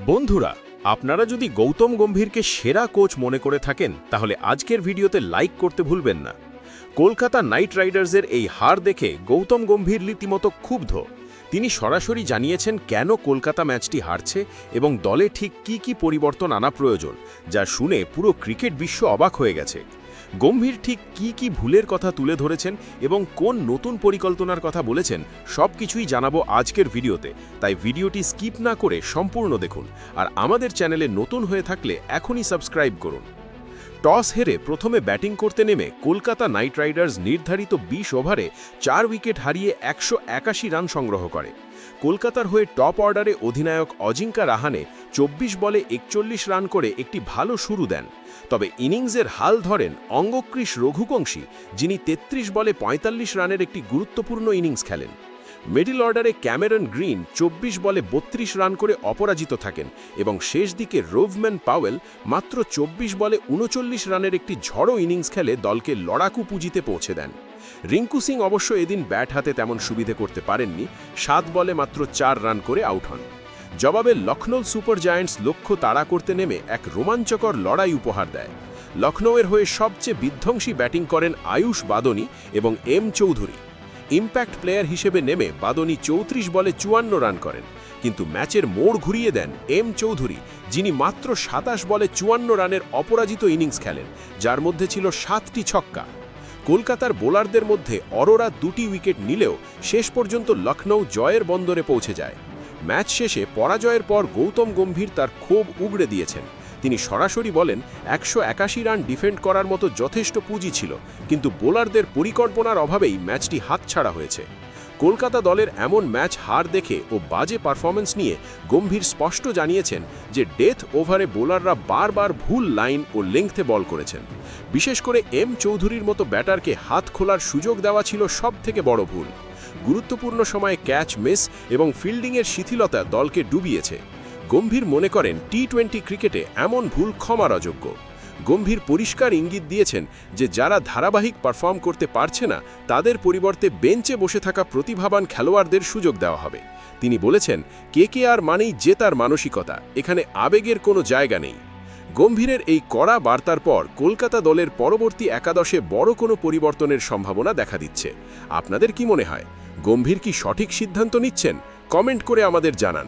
বন্ধুরা, আপনারা যদি গৌতম গম্ভীরকে সেরা কোচ মনে করে থাকেন তাহলে আজকের ভিডিওতে লাইক করতে ভুলবেন না। কলকাতা নাইট রাইডার্সের এই হার দেখে গৌতম গম্ভীর রীতিমতো ক্ষুব্ধ। তিনি সরাসরি জানিয়েছেন কেন কলকাতা ম্যাচটি হারছে এবং দলে ঠিক কি পরিবর্তন আনা প্রয়োজন, যা শুনে পুরো ক্রিকেট বিশ্ব অবাক হয়ে গেছে। গম্ভীর ঠিক কি ভুলের কথা তুলে ধরেছেন এবং কোন নতুন পরিকল্পনার কথা বলেছেন সবকিছুই জানাবো আজকের ভিডিওতে, তাই ভিডিওটি স্কিপ না করে সম্পূর্ণ দেখুন। আর আমাদের চ্যানেলে নতুন হয়ে থাকলে এখনই সাবস্ক্রাইব করুন। টস হেরে প্রথমে ব্যাটিং করতে নেমে কলকাতা নাইট রাইডার্স নির্ধারিত ২০ ওভারে ৪ উইকেট হারিয়ে ১৮১ রান সংগ্রহ করে। কলকাতার হয়ে টপ অর্ডারে অধিনায়ক অজিঙ্কা রাহানে ২৪ বলে ৪১ রান করে একটি ভালো শুরু দেন। তবে ইনিংসের হাল ধরেন অঙ্গক্রিশ রঘুবংশী, যিনি ৩৩ বলে ৪৫ রানের একটি গুরুত্বপূর্ণ ইনিংস খেলেন। মিডল অর্ডারে ক্যামেরন গ্রিন ২৪ বলে ৩২ রান করে অপরাজিত থাকেন এবং শেষ দিকে রোভম্যান পাওয়েল মাত্র ২৪ বলে ৩৯ রানের একটি ঝড়ো ইনিংস খেলে দলকে লড়াকু পুঁজিতে পৌঁছে দেন। রিঙ্কু সিং অবশ্য এদিন ব্যাট হাতে তেমন সুবিধে করতে পারেননি, ৭ বলে মাত্র ৪ রান করে আউট হন। জবাবে লখনৌ সুপার জায়ান্টস লক্ষ্য তাড়া করতে নেমে এক রোমাঞ্চকর লড়াই উপহার দেয়। লখনৌয়ের হয়ে সবচেয়ে বিধ্বংসী ব্যাটিং করেন আয়ুষ বাদনী এবং এম চৌধুরী। ইম্প্যাক্ট প্লেয়ার হিসেবে নেমে বাদনী ৩৪ বলে ৫৪ রান করেন, কিন্তু ম্যাচের মোড় ঘুরিয়ে দেন এম চৌধুরী, যিনি মাত্র ২৭ বলে ৫৪ রানের অপরাজিত ইনিংস খেলেন, যার মধ্যে ছিল ৭টি ছক্কা। কলকাতার বোলারদের মধ্যে অরোরা ২টি উইকেট নিলেও শেষ পর্যন্ত লখনৌ জয়ের বন্দরে পৌঁছে যায়। ম্যাচ শেষে পরাজয়ের পর গৌতম গম্ভীর তার ক্ষোভ উগড়ে দিয়েছেন। তিনি সরাসরি বলেন ১৮১ রান ডিফেন্ড করার মতো যথেষ্ট পুঁজি ছিল, কিন্তু বোলারদের পরিকল্পনার অভাবেই ম্যাচটি হাতছাড়া হয়েছে। কলকাতা দলের এমন ম্যাচ হার দেখে ও বাজে পারফরম্যান্স নিয়ে গম্ভীর স্পষ্ট জানিয়েছেন যে ডেথ ওভারে বোলাররা বারবার ভুল লাইন ও লেংথে বল করেছেন। বিশেষ করে এম চৌধুরীর মতো ব্যাটারকে হাত খোলার সুযোগ দেওয়া ছিল সবথেকে বড় ভুল। গুরুত্বপূর্ণ সময়ে ক্যাচ মিস এবং ফিল্ডিংয়ের শিথিলতা দলকে ডুবিয়েছে। গম্ভীর মনে করেন টি-20 ক্রিকেটে এমন ভুল ক্ষমার অযোগ্য। গম্ভীর পরিষ্কার ইঙ্গিত দিয়েছেন যে যারা ধারাবাহিক পারফর্ম করতে পারছে না তাদের পরিবর্তে বেঞ্চে বসে থাকা প্রতিভাবান খেলোয়াড়দের সুযোগ দেওয়া হবে। তিনি বলেছেন, কেকেআর মানেই জেতার মানসিকতা, এখানে আবেগের কোনো জায়গা নেই। গম্ভীরের এই কড়া বার্তার পর কলকাতা দলের পরবর্তী একাদশে বড় কোনো পরিবর্তনের সম্ভাবনা দেখা দিচ্ছে। আপনাদের কি মনে হয়, গম্ভীর কি সঠিক সিদ্ধান্ত নিচ্ছেন? কমেন্ট করে আমাদের জানান।